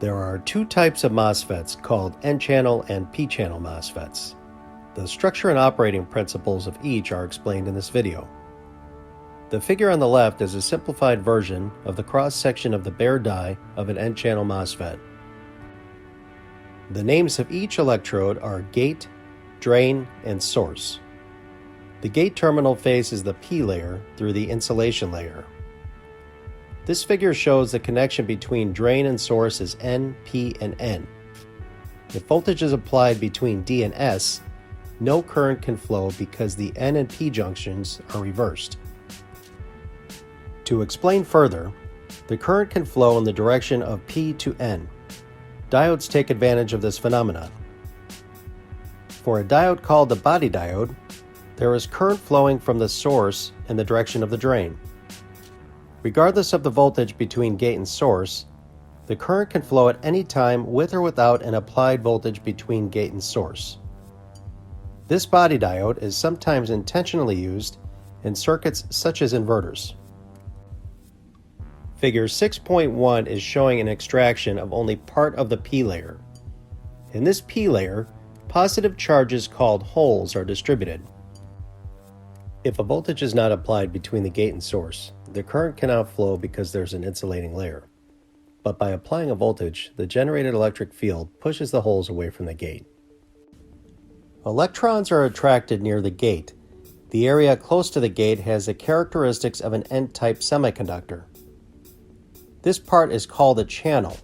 There are two types of MOSFETs called N-channel and P-channel MOSFETs. The structure and operating principles of each are explained in this video. The figure on the left is a simplified version of the cross-section of the bare die of an N-channel MOSFET. The names of each electrode are gate, drain, and source. The gate terminal faces the P layer through the insulation layer. This figure shows the connection between drain and source is N, P, and N. If voltage is applied between D and S, no current can flow because the N and P junctions are reversed. To explain further, the current can flow in the direction of P to N. Diodes take advantage of this phenomenon. For a diode called the body diode, there is current flowing from the source in the direction of the drain. Regardless of the voltage between gate and source, the current can flow at any time with or without an applied voltage between gate and source. This body diode is sometimes intentionally used in circuits such as inverters. Figure 6.1 is showing an extraction of only part of the P layer. In this P layer, positive charges called holes are distributed. If a voltage is not applied between the gate and source, the current cannot flow because there's an insulating layer. But by applying a voltage, the generated electric field pushes the holes away from the gate. Electrons are attracted near the gate. The area close to the gate has the characteristics of an N-type semiconductor. This part is called a channel,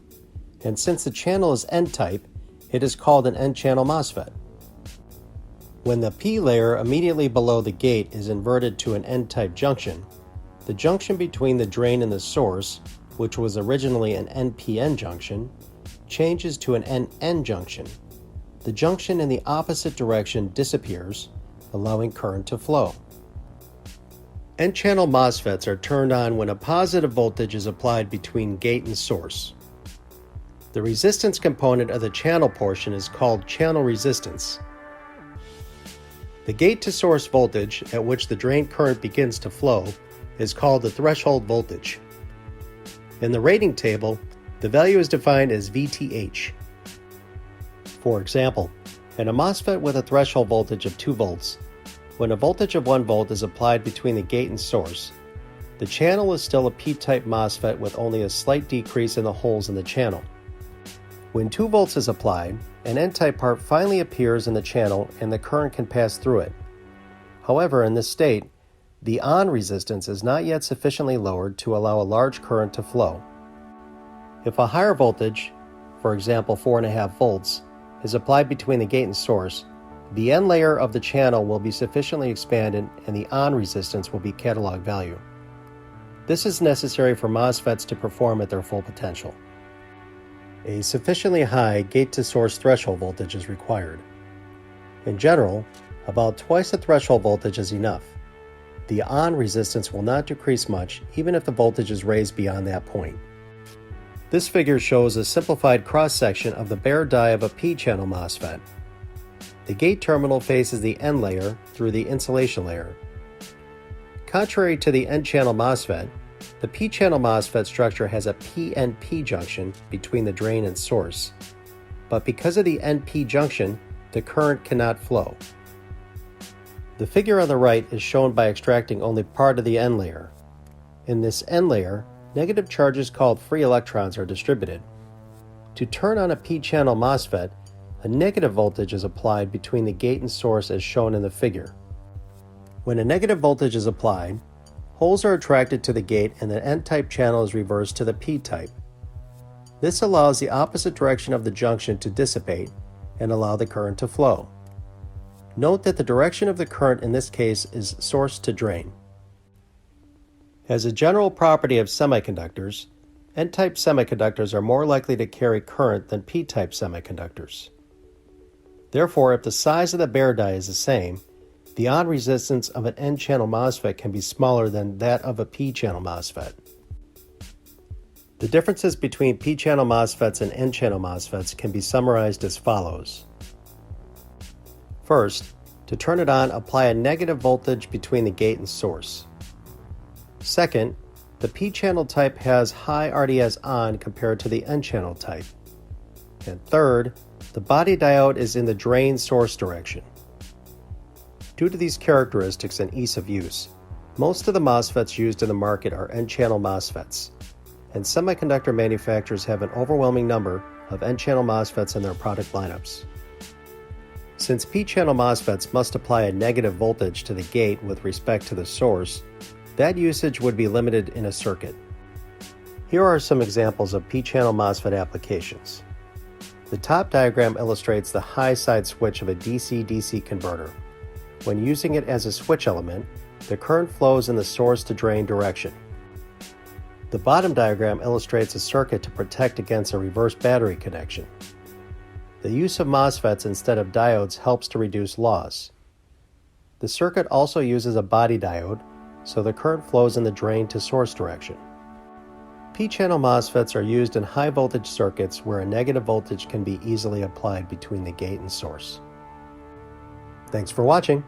and since the channel is N-type, it is called an N-channel MOSFET. When the P layer immediately below the gate is inverted to an N-type junction, the junction between the drain and the source, which was originally an NPN junction, changes to an NN junction. The junction in the opposite direction disappears, allowing current to flow. N-channel MOSFETs are turned on when a positive voltage is applied between gate and source. The resistance component of the channel portion is called channel resistance. The gate-to-source voltage at which the drain current begins to flow is called the threshold voltage. In the rating table, the value is defined as VTH. For example, in a MOSFET with a threshold voltage of 2 volts, when a voltage of 1 volt is applied between the gate and source, the channel is still a P-type MOSFET with only a slight decrease in the holes in the channel. When 2 volts is applied, an N-type part finally appears in the channel and the current can pass through it. However, in this state, the on resistance is not yet sufficiently lowered to allow a large current to flow. If a higher voltage, for example 4.5 volts, is applied between the gate and source, the N layer of the channel will be sufficiently expanded and the on resistance will be catalog value. This is necessary for MOSFETs to perform at their full potential. A sufficiently high gate-to-source threshold voltage is required. In general, about twice the threshold voltage is enough. The on resistance will not decrease much even if the voltage is raised beyond that point. This figure shows a simplified cross-section of the bare die of a P-channel MOSFET. The gate terminal faces the N layer through the insulation layer. Contrary to the N-channel MOSFET, the P-channel MOSFET structure has a PNP junction between the drain and source, but because of the NP junction, the current cannot flow. The figure on the right is shown by extracting only part of the N layer. In this N layer, negative charges called free electrons are distributed. To turn on a P-channel MOSFET, a negative voltage is applied between the gate and source as shown in the figure. When a negative voltage is applied, holes are attracted to the gate and the N-type channel is reversed to the P-type. This allows the opposite direction of the junction to dissipate and allow the current to flow. Note that the direction of the current in this case is source to drain. As a general property of semiconductors, N-type semiconductors are more likely to carry current than P-type semiconductors. Therefore, if the size of the bare die is the same, the on resistance of an N-channel MOSFET can be smaller than that of a P-channel MOSFET. The differences between P-channel MOSFETs and N-channel MOSFETs can be summarized as follows. First, to turn it on, apply a negative voltage between the gate and source. Second, the P-channel type has high RDS on compared to the N-channel type. And third, the body diode is in the drain source direction. Due to these characteristics and ease of use, most of the MOSFETs used in the market are N-channel MOSFETs, and semiconductor manufacturers have an overwhelming number of N-channel MOSFETs in their product lineups. Since P-channel MOSFETs must apply a negative voltage to the gate with respect to the source, that usage would be limited in a circuit. Here are some examples of P-channel MOSFET applications. The top diagram illustrates the high side switch of a DC-DC converter. When using it as a switch element, the current flows in the source to drain direction. The bottom diagram illustrates a circuit to protect against a reverse battery connection. The use of MOSFETs instead of diodes helps to reduce loss. The circuit also uses a body diode, so the current flows in the drain to source direction. P-channel MOSFETs are used in high voltage circuits where a negative voltage can be easily applied between the gate and source. Thanks for watching.